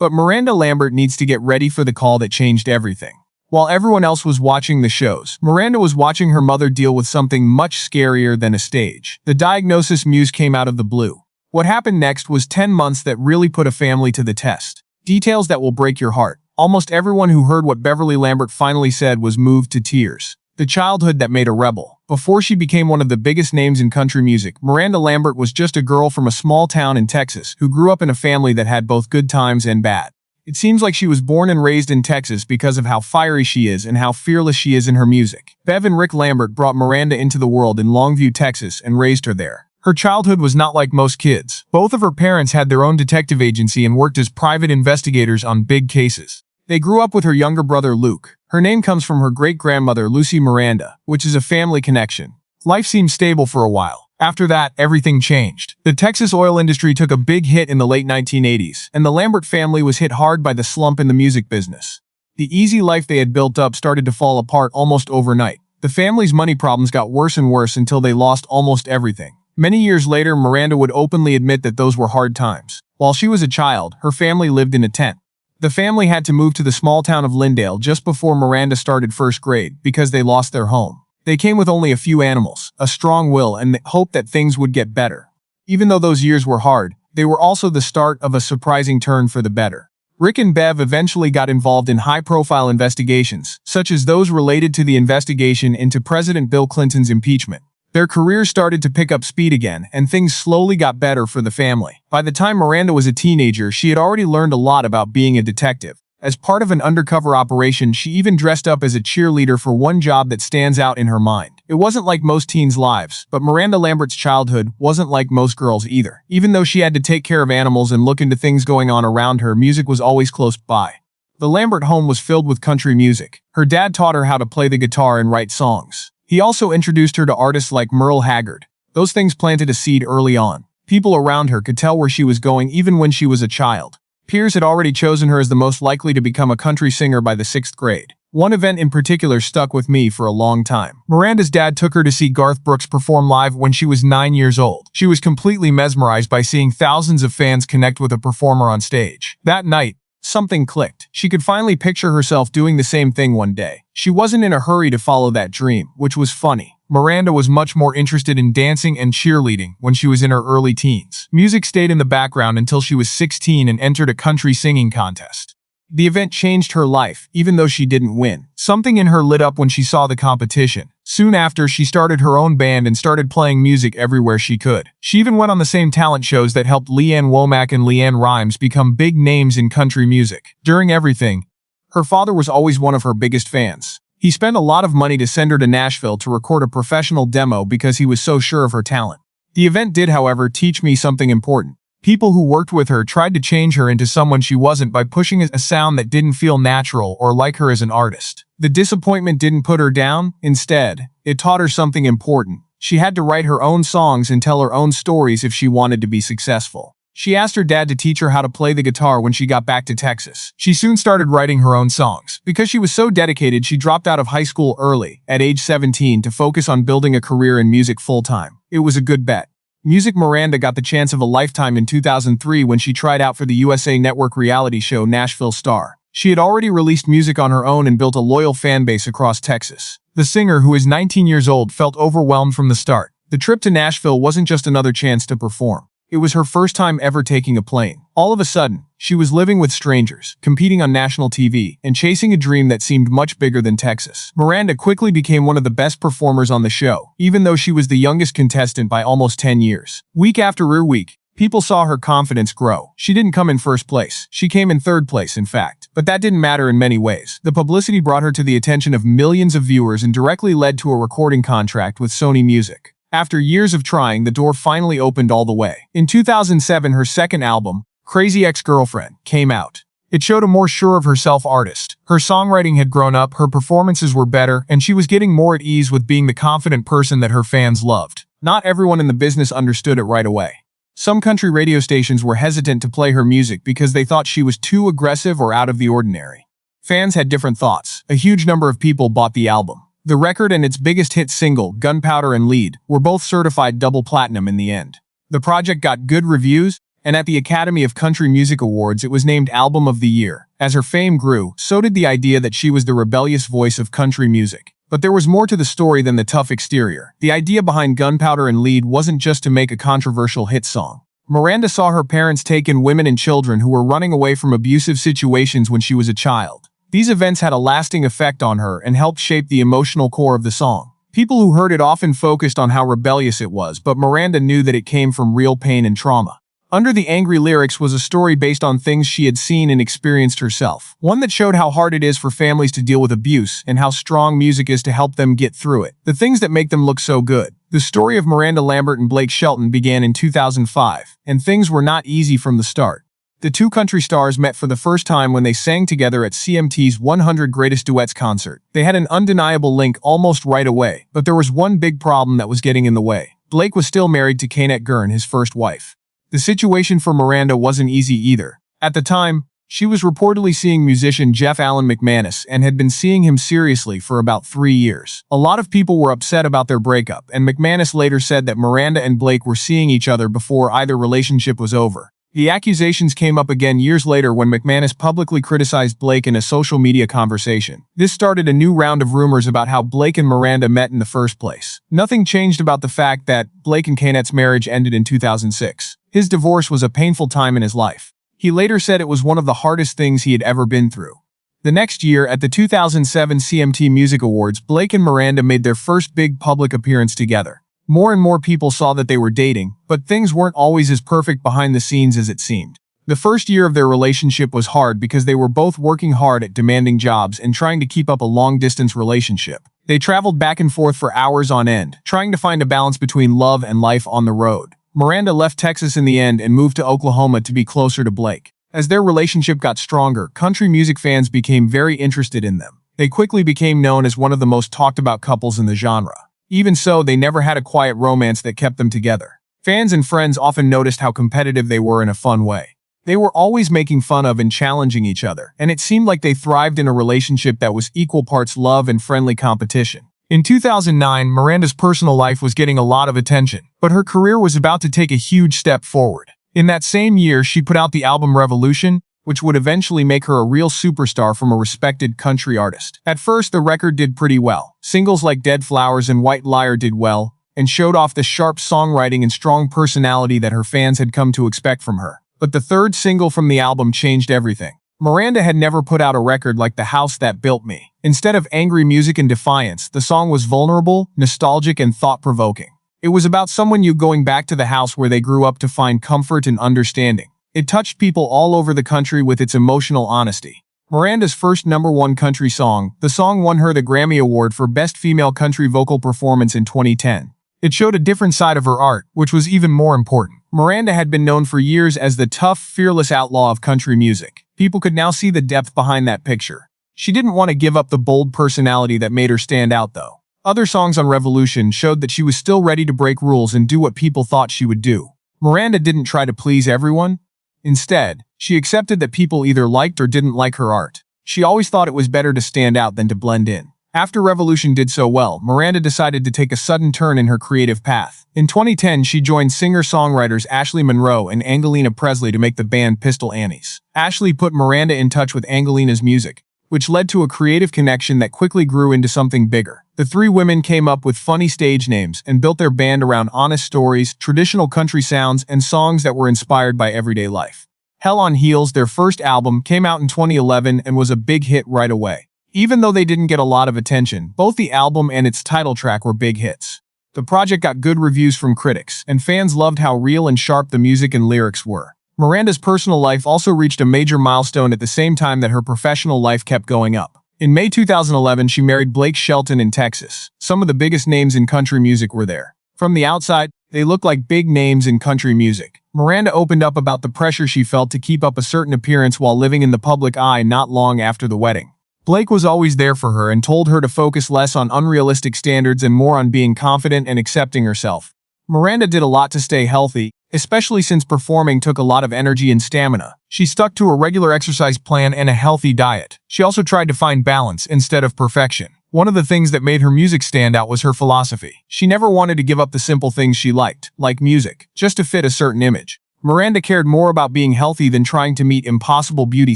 But Miranda Lambert needs to get ready for the call that changed everything. While everyone else was watching the shows, Miranda was watching her mother deal with something much scarier than a stage. The diagnosis news came out of the blue. What happened next was 10 months that really put a family to the test. Details that will break your heart. Almost everyone who heard what Beverly Lambert finally said was moved to tears. The childhood that made a rebel. Before she became one of the biggest names in country music, Miranda Lambert was just a girl from a small town in Texas who grew up in a family that had both good times and bad. It seems like she was born and raised in Texas because of how fiery she is and how fearless she is in her music. Bev and Rick Lambert brought Miranda into the world in Longview, Texas, and raised her there. Her childhood was not like most kids. Both of her parents had their own detective agency and worked as private investigators on big cases. They grew up with her younger brother Luke. Her name comes from her great-grandmother Lucy Miranda, which is a family connection. Life seemed stable for a while. After that, everything changed. The Texas oil industry took a big hit in the late 1980s, and the Lambert family was hit hard by the slump in the music business. The easy life they had built up started to fall apart almost overnight. The family's money problems got worse and worse until they lost almost everything. Many years later, Miranda would openly admit that those were hard times. While she was a child, her family lived in a tent. The family had to move to the small town of Lindale just before Miranda started first grade because they lost their home. They came with only a few animals, a strong will, and the hope that things would get better. Even though those years were hard, they were also the start of a surprising turn for the better. Rick and Bev eventually got involved in high-profile investigations, such as those related to the investigation into President Bill Clinton's impeachment. Their careers started to pick up speed again, and things slowly got better for the family. By the time Miranda was a teenager, she had already learned a lot about being a detective. As part of an undercover operation, she even dressed up as a cheerleader for one job that stands out in her mind. It wasn't like most teens' lives, but Miranda Lambert's childhood wasn't like most girls either. Even though she had to take care of animals and look into things going on around her, music was always close by. The Lambert home was filled with country music. Her dad taught her how to play the guitar and write songs. He also introduced her to artists like Merle Haggard. Those things planted a seed early on. People around her could tell where she was going even when she was a child. Peers had already chosen her as the most likely to become a country singer by the 6th grade. One event in particular stuck with me for a long time. Miranda's dad took her to see Garth Brooks perform live when she was 9 years old. She was completely mesmerized by seeing thousands of fans connect with a performer on stage. That night, something clicked. She could finally picture herself doing the same thing one day. She wasn't in a hurry to follow that dream, which was funny. Miranda was much more interested in dancing and cheerleading when she was in her early teens. Music stayed in the background until she was 16 and entered a country singing contest. The event changed her life, even though she didn't win. Something in her lit up when she saw the competition. Soon after, she started her own band and started playing music everywhere she could. She even went on the same talent shows that helped Leanne Womack and Leanne Rimes become big names in country music. During everything, her father was always one of her biggest fans. He spent a lot of money to send her to Nashville to record a professional demo because he was so sure of her talent. The event did, however, teach me something important. People who worked with her tried to change her into someone she wasn't by pushing a sound that didn't feel natural or like her as an artist. The disappointment didn't put her down. Instead, it taught her something important. She had to write her own songs and tell her own stories if she wanted to be successful. She asked her dad to teach her how to play the guitar when she got back to Texas. She soon started writing her own songs. Because she was so dedicated, she dropped out of high school early, at age 17, to focus on building a career in music full-time. It was a good bet. Music Miranda got the chance of a lifetime in 2003 when she tried out for the USA Network reality show Nashville Star. She had already released music on her own and built a loyal fan base across Texas. The singer, who is 19 years old, felt overwhelmed from the start. The trip to Nashville wasn't just another chance to perform. It was her first time ever taking a plane. All of a sudden, she was living with strangers, competing on national TV, and chasing a dream that seemed much bigger than Texas. Miranda quickly became one of the best performers on the show, even though she was the youngest contestant by almost 10 years. Week after week, people saw her confidence grow. She didn't come in first place. She came in third place, in fact. But that didn't matter in many ways. The publicity brought her to the attention of millions of viewers and directly led to a recording contract with Sony Music. After years of trying, the door finally opened all the way. In 2007, her second album, Crazy Ex-Girlfriend, came out. It showed a more sure-of-herself artist. Her songwriting had grown up, her performances were better, and she was getting more at ease with being the confident person that her fans loved. Not everyone in the business understood it right away. Some country radio stations were hesitant to play her music because they thought she was too aggressive or out of the ordinary. Fans had different thoughts. A huge number of people bought the album. The record and its biggest hit single, Gunpowder and Lead, were both certified double platinum in the end. The project got good reviews, and at the Academy of Country Music Awards it was named Album of the Year. As her fame grew, so did the idea that she was the rebellious voice of country music. But there was more to the story than the tough exterior. The idea behind Gunpowder and Lead wasn't just to make a controversial hit song. Miranda saw her parents take in women and children who were running away from abusive situations when she was a child. These events had a lasting effect on her and helped shape the emotional core of the song. People who heard it often focused on how rebellious it was, but Miranda knew that it came from real pain and trauma. Under the angry lyrics was a story based on things she had seen and experienced herself. One that showed how hard it is for families to deal with abuse and how strong music is to help them get through it. The things that make them look so good. The story of Miranda Lambert and Blake Shelton began in 2005, and things were not easy from the start. The two country stars met for the first time when they sang together at CMT's 100 Greatest Duets concert. They had an undeniable link almost right away, but there was one big problem that was getting in the way. Blake was still married to Kaynette Gurn, his first wife. The situation for Miranda wasn't easy either. At the time, she was reportedly seeing musician Jeff Allen McManus and had been seeing him seriously for about 3 years. A lot of people were upset about their breakup, and McManus later said that Miranda and Blake were seeing each other before either relationship was over. The accusations came up again years later when McManus publicly criticized Blake in a social media conversation. This started a new round of rumors about how Blake and Miranda met in the first place. Nothing changed about the fact that Blake and Kaynette's marriage ended in 2006. His divorce was a painful time in his life. He later said it was one of the hardest things he had ever been through. The next year, at the 2007 CMT Music Awards, Blake and Miranda made their first big public appearance together. More and more people saw that they were dating, but things weren't always as perfect behind the scenes as it seemed. The first year of their relationship was hard because they were both working hard at demanding jobs and trying to keep up a long-distance relationship. They traveled back and forth for hours on end, trying to find a balance between love and life on the road. Miranda left Texas in the end and moved to Oklahoma to be closer to Blake. As their relationship got stronger, country music fans became very interested in them. They quickly became known as one of the most talked-about couples in the genre. Even so, they never had a quiet romance that kept them together. Fans and friends often noticed how competitive they were in a fun way. They were always making fun of and challenging each other, and it seemed like they thrived in a relationship that was equal parts love and friendly competition. In 2009, Miranda's personal life was getting a lot of attention, but her career was about to take a huge step forward. In that same year, she put out the album Revolution, which would eventually make her a real superstar from a respected country artist. At first, the record did pretty well. Singles like Dead Flowers and White Liar did well, and showed off the sharp songwriting and strong personality that her fans had come to expect from her. But the third single from the album changed everything. Miranda had never put out a record like The House That Built Me. Instead of angry music and defiance, the song was vulnerable, nostalgic, and thought-provoking. It was about someone going back to the house where they grew up to find comfort and understanding. It touched people all over the country with its emotional honesty. Miranda's first #1 country song, the song won her the Grammy Award for Best Female Country Vocal Performance in 2010. It showed a different side of her art, which was even more important. Miranda had been known for years as the tough, fearless outlaw of country music. People could now see the depth behind that picture. She didn't want to give up the bold personality that made her stand out, though. Other songs on Revolution showed that she was still ready to break rules and do what people thought she would do. Miranda didn't try to please everyone. Instead, she accepted that people either liked or didn't like her art. She always thought it was better to stand out than to blend in. After Revolution did so well, Miranda decided to take a sudden turn in her creative path. In 2010, she joined singer-songwriters Ashley Monroe and Angelina Presley to make the band Pistol Annies. Ashley put Miranda in touch with Angelina's music, which led to a creative connection that quickly grew into something bigger. The three women came up with funny stage names and built their band around honest stories, traditional country sounds, and songs that were inspired by everyday life. Hell on Heels, their first album, came out in 2011 and was a big hit right away. Even though they didn't get a lot of attention, both the album and its title track were big hits. The project got good reviews from critics, and fans loved how real and sharp the music and lyrics were. Miranda's personal life also reached a major milestone at the same time that her professional life kept going up. In May 2011, she married Blake Shelton in Texas. Some of the biggest names in country music were there. From the outside, they looked like big names in country music. Miranda opened up about the pressure she felt to keep up a certain appearance while living in the public eye not long after the wedding. Blake was always there for her and told her to focus less on unrealistic standards and more on being confident and accepting herself. Miranda did a lot to stay healthy, especially since performing took a lot of energy and stamina. She stuck to a regular exercise plan and a healthy diet. She also tried to find balance instead of perfection. One of the things that made her music stand out was her philosophy. She never wanted to give up the simple things she liked, like music, just to fit a certain image. Miranda cared more about being healthy than trying to meet impossible beauty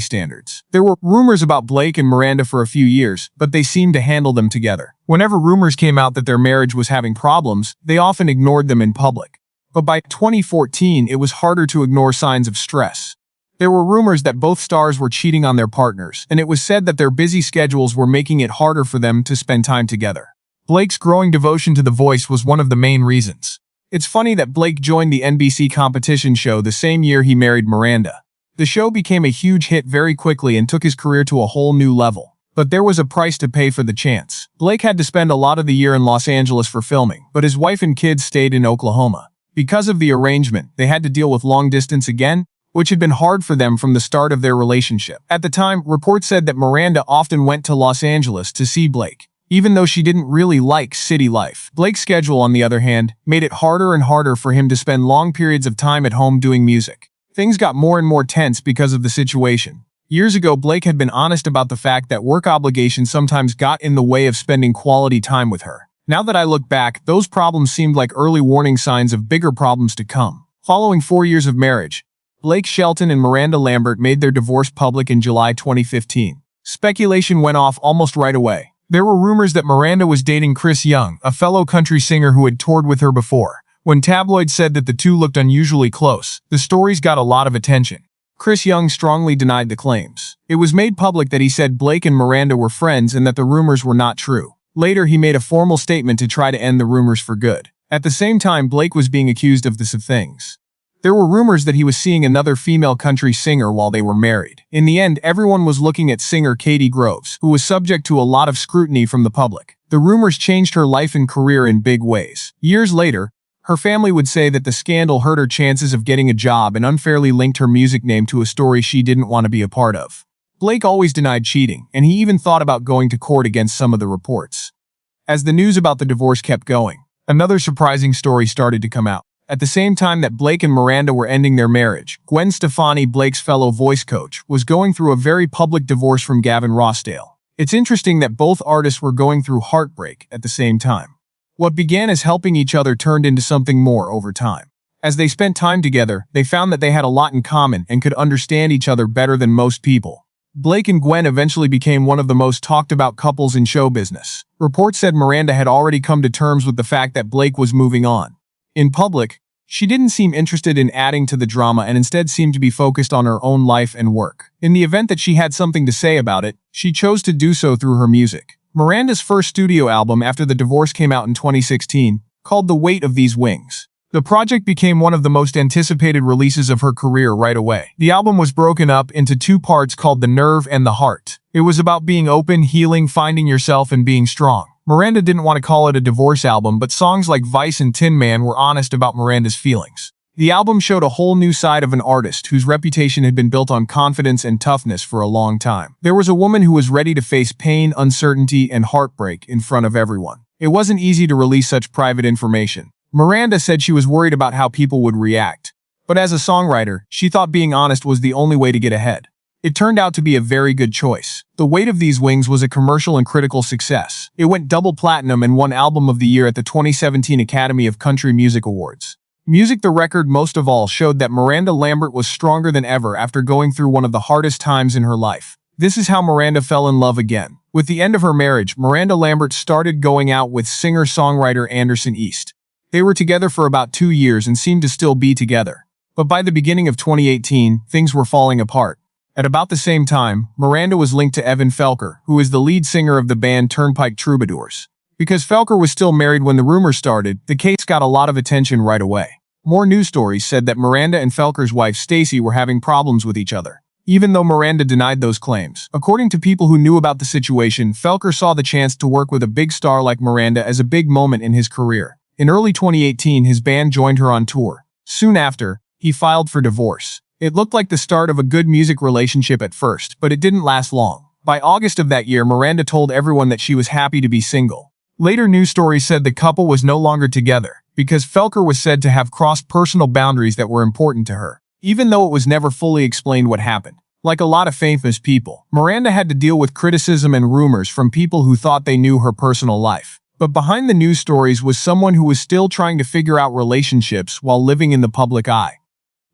standards. There were rumors about Blake and Miranda for a few years, but they seemed to handle them together. Whenever rumors came out that their marriage was having problems, they often ignored them in public. But by 2014, it was harder to ignore signs of stress. There were rumors that both stars were cheating on their partners, and it was said that their busy schedules were making it harder for them to spend time together. Blake's growing devotion to The Voice was one of the main reasons. It's funny that Blake joined the NBC competition show the same year he married Miranda. The show became a huge hit very quickly and took his career to a whole new level. But there was a price to pay for the chance. Blake had to spend a lot of the year in Los Angeles for filming, but his wife and kids stayed in Oklahoma. Because of the arrangement, they had to deal with long distance again, which had been hard for them from the start of their relationship. At the time, reports said that Miranda often went to Los Angeles to see Blake, even though she didn't really like city life. Blake's schedule, on the other hand, made it harder and harder for him to spend long periods of time at home doing music. Things got more and more tense because of the situation. Years ago, Blake had been honest about the fact that work obligations sometimes got in the way of spending quality time with her. Now that I look back, those problems seemed like early warning signs of bigger problems to come. Following 4 years of marriage, Blake Shelton and Miranda Lambert made their divorce public in July 2015. Speculation went off almost right away. There were rumors that Miranda was dating Chris Young, a fellow country singer who had toured with her before. When tabloids said that the two looked unusually close, the stories got a lot of attention. Chris Young strongly denied the claims. It was made public that he said Blake and Miranda were friends and that the rumors were not true. Later, he made a formal statement to try to end the rumors for good. At the same time, Blake was being accused of this of things. There were rumors that he was seeing another female country singer while they were married. In the end, everyone was looking at singer Katie Groves, who was subject to a lot of scrutiny from the public. The rumors changed her life and career in big ways. Years later, her family would say that the scandal hurt her chances of getting a job and unfairly linked her music name to a story she didn't want to be a part of. Blake always denied cheating, and he even thought about going to court against some of the reports. As the news about the divorce kept going, another surprising story started to come out. At the same time that Blake and Miranda were ending their marriage, Gwen Stefani, Blake's fellow voice coach, was going through a very public divorce from Gavin Rossdale. It's interesting that both artists were going through heartbreak at the same time. What began as helping each other turned into something more over time. As they spent time together, they found that they had a lot in common and could understand each other better than most people. Blake and Gwen eventually became one of the most talked about couples in show business. Reports said Miranda had already come to terms with the fact that Blake was moving on. In public, she didn't seem interested in adding to the drama and instead seemed to be focused on her own life and work. In the event that she had something to say about it, she chose to do so through her music. Miranda's first studio album after the divorce came out in 2016, called The Weight of These Wings. The project became one of the most anticipated releases of her career right away. The album was broken up into 2 parts called The Nerve and The Heart. It was about being open, healing, finding yourself, and being strong. Miranda didn't want to call it a divorce album, but songs like Vice and Tin Man were honest about Miranda's feelings. The album showed a whole new side of an artist whose reputation had been built on confidence and toughness for a long time. There was a woman who was ready to face pain, uncertainty, and heartbreak in front of everyone. It wasn't easy to release such private information. Miranda said she was worried about how people would react. But as a songwriter, she thought being honest was the only way to get ahead. It turned out to be a very good choice. The Weight of These Wings was a commercial and critical success. It went double platinum and won Album of the Year at the 2017 Academy of Country Music Awards. Music the Record most of all showed that Miranda Lambert was stronger than ever after going through one of the hardest times in her life. This is how Miranda fell in love again. With the end of her marriage, Miranda Lambert started going out with singer-songwriter Anderson East. They were together for about 2 years and seemed to still be together. But by the beginning of 2018, things were falling apart. At about the same time, Miranda was linked to Evan Felker, who is the lead singer of the band Turnpike Troubadours. Because Felker was still married when the rumors started, the case got a lot of attention right away. More news stories said that Miranda and Felker's wife Stacy were having problems with each other, even though Miranda denied those claims. According to people who knew about the situation, Felker saw the chance to work with a big star like Miranda as a big moment in his career. In early 2018, his band joined her on tour. Soon after, he filed for divorce. It looked like the start of a good music relationship at first, but it didn't last long. By August of that year, Miranda told everyone that she was happy to be single. Later news stories said the couple was no longer together, because Felker was said to have crossed personal boundaries that were important to her, even though it was never fully explained what happened. Like a lot of famous people, Miranda had to deal with criticism and rumors from people who thought they knew her personal life. But behind the news stories was someone who was still trying to figure out relationships while living in the public eye.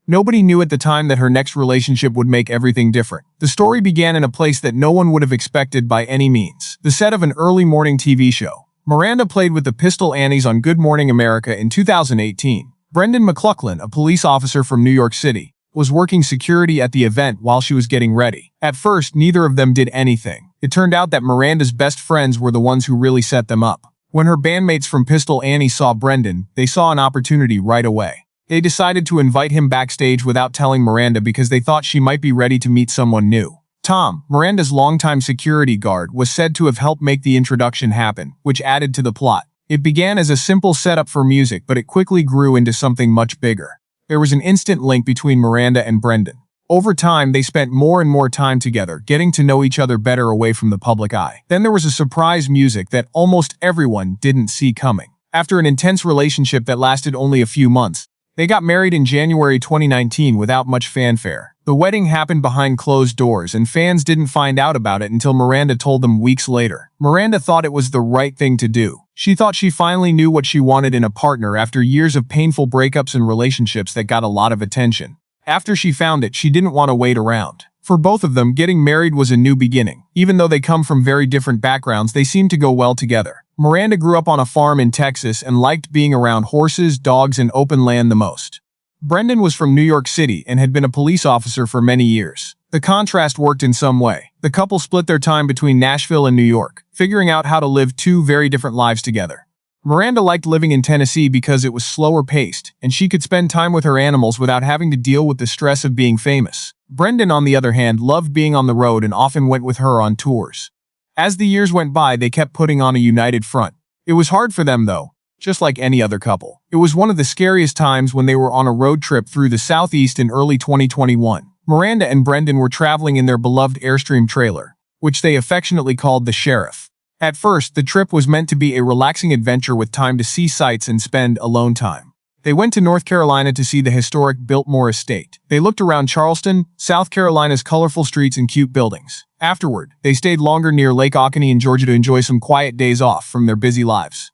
Nobody knew at the time that her next relationship would make everything different. The story began in a place that no one would have expected by any means. The set of an early morning TV show. Miranda played with the Pistol Annies on Good Morning America in 2018. Brendan McLaughlin, a police officer from New York City, was working security at the event while she was getting ready. At first, neither of them did anything. It turned out that Miranda's best friends were the ones who really set them up. When her bandmates from Pistol Annies saw Brendan, they saw an opportunity right away. They decided to invite him backstage without telling Miranda because they thought she might be ready to meet someone new. Tom, Miranda's longtime security guard, was said to have helped make the introduction happen, which added to the plot. It began as a simple setup for music, but it quickly grew into something much bigger. There was an instant link between Miranda and Brendan. Over time, they spent more and more time together, getting to know each other better away from the public eye. Then there was a surprise music that almost everyone didn't see coming. After an intense relationship that lasted only a few months, they got married in January 2019 without much fanfare. The wedding happened behind closed doors and fans didn't find out about it until Miranda told them weeks later. Miranda thought it was the right thing to do. She thought she finally knew what she wanted in a partner after years of painful breakups and relationships that got a lot of attention. After she found it, she didn't want to wait around. For both of them, getting married was a new beginning. Even though they come from very different backgrounds, they seemed to go well together. Miranda grew up on a farm in Texas and liked being around horses, dogs, and open land the most. Brendan was from New York City and had been a police officer for many years. The contrast worked in some way. The couple split their time between Nashville and New York, figuring out how to live two very different lives together. Miranda liked living in Tennessee because it was slower paced, and she could spend time with her animals without having to deal with the stress of being famous. Brendan, on the other hand, loved being on the road and often went with her on tours. As the years went by, they kept putting on a united front. It was hard for them, though. Just like any other couple. It was one of the scariest times when they were on a road trip through the Southeast in early 2021. Miranda and Brendan were traveling in their beloved Airstream trailer, which they affectionately called the Sheriff. At first, the trip was meant to be a relaxing adventure with time to see sights and spend alone time. They went to North Carolina to see the historic Biltmore Estate. They looked around Charleston, South Carolina's colorful streets and cute buildings. Afterward, they stayed longer near Lake Oconee in Georgia to enjoy some quiet days off from their busy lives.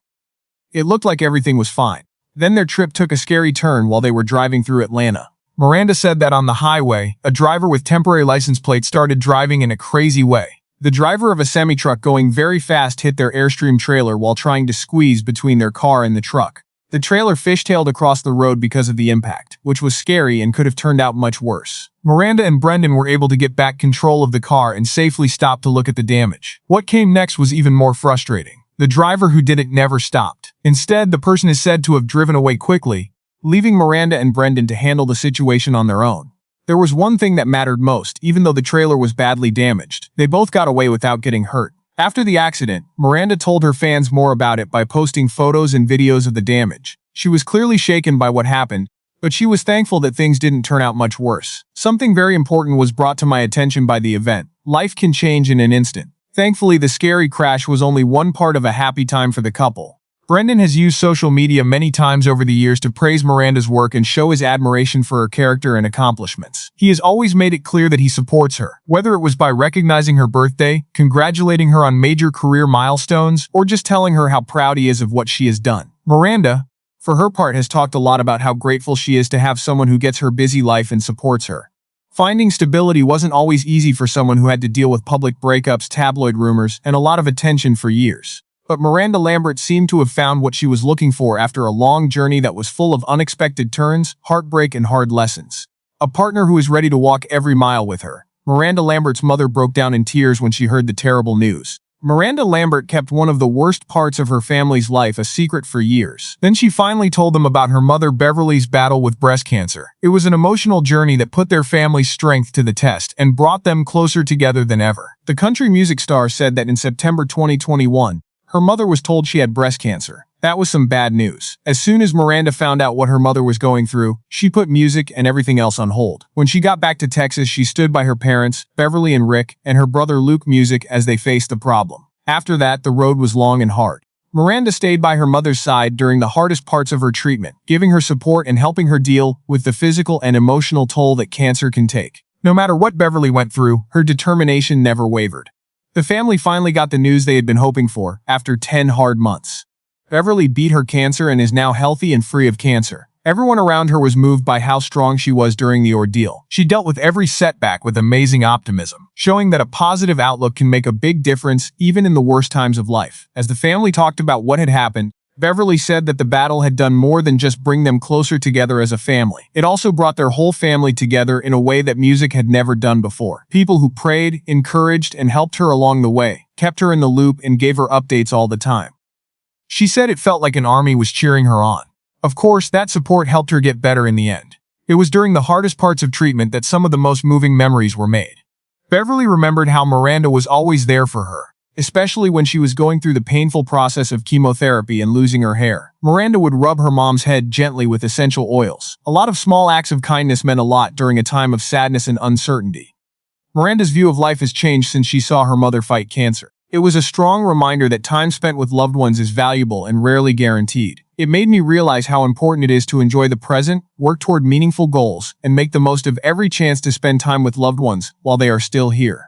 It looked like everything was fine. Then their trip took a scary turn while they were driving through Atlanta. Miranda said that on the highway, a driver with temporary license plates started driving in a crazy way. The driver of a semi-truck going very fast hit their Airstream trailer while trying to squeeze between their car and the truck. The trailer fishtailed across the road because of the impact, which was scary and could have turned out much worse. Miranda and Brendan were able to get back control of the car and safely stop to look at the damage. What came next was even more frustrating. The driver who did it never stopped. Instead, the person is said to have driven away quickly, leaving Miranda and Brendan to handle the situation on their own. There was one thing that mattered most. Even though the trailer was badly damaged, they both got away without getting hurt. After the accident, Miranda told her fans more about it by posting photos and videos of the damage. She was clearly shaken by what happened, but she was thankful that things didn't turn out much worse. Something very important was brought to my attention by the event. Life can change in an instant. Thankfully, the scary crash was only one part of a happy time for the couple. Brendan has used social media many times over the years to praise Miranda's work and show his admiration for her character and accomplishments. He has always made it clear that he supports her, whether it was by recognizing her birthday, congratulating her on major career milestones, or just telling her how proud he is of what she has done. Miranda, for her part, has talked a lot about how grateful she is to have someone who gets her busy life and supports her. Finding stability wasn't always easy for someone who had to deal with public breakups, tabloid rumors, and a lot of attention for years. But Miranda Lambert seemed to have found what she was looking for after a long journey that was full of unexpected turns, heartbreak, and hard lessons. A partner who is ready to walk every mile with her. Miranda Lambert's mother broke down in tears when she heard the terrible news. Miranda Lambert kept one of the worst parts of her family's life a secret for years. Then she finally told them about her mother Beverly's battle with breast cancer. It was an emotional journey that put their family's strength to the test and brought them closer together than ever. The country music star said that in September 2021, her mother was told she had breast cancer. That was some bad news. As soon as Miranda found out what her mother was going through, she put music and everything else on hold. When she got back to Texas, she stood by her parents, Beverly and Rick, and her brother Luke Music as they faced the problem. After that, the road was long and hard. Miranda stayed by her mother's side during the hardest parts of her treatment, giving her support and helping her deal with the physical and emotional toll that cancer can take. No matter what Beverly went through, her determination never wavered. The family finally got the news they had been hoping for, after 10 hard months. Beverly beat her cancer and is now healthy and free of cancer. Everyone around her was moved by how strong she was during the ordeal. She dealt with every setback with amazing optimism, showing that a positive outlook can make a big difference even in the worst times of life. As the family talked about what had happened, Beverly said that the battle had done more than just bring them closer together as a family. It also brought their whole family together in a way that music had never done before. People who prayed, encouraged, and helped her along the way, kept her in the loop and gave her updates all the time. She said it felt like an army was cheering her on. Of course, that support helped her get better in the end. It was during the hardest parts of treatment that some of the most moving memories were made. Beverly remembered how Miranda was always there for her, especially when she was going through the painful process of chemotherapy and losing her hair. Miranda would rub her mom's head gently with essential oils. A lot of small acts of kindness meant a lot during a time of sadness and uncertainty. Miranda's view of life has changed since she saw her mother fight cancer. It was a strong reminder that time spent with loved ones is valuable and rarely guaranteed. It made me realize how important it is to enjoy the present, work toward meaningful goals, and make the most of every chance to spend time with loved ones while they are still here.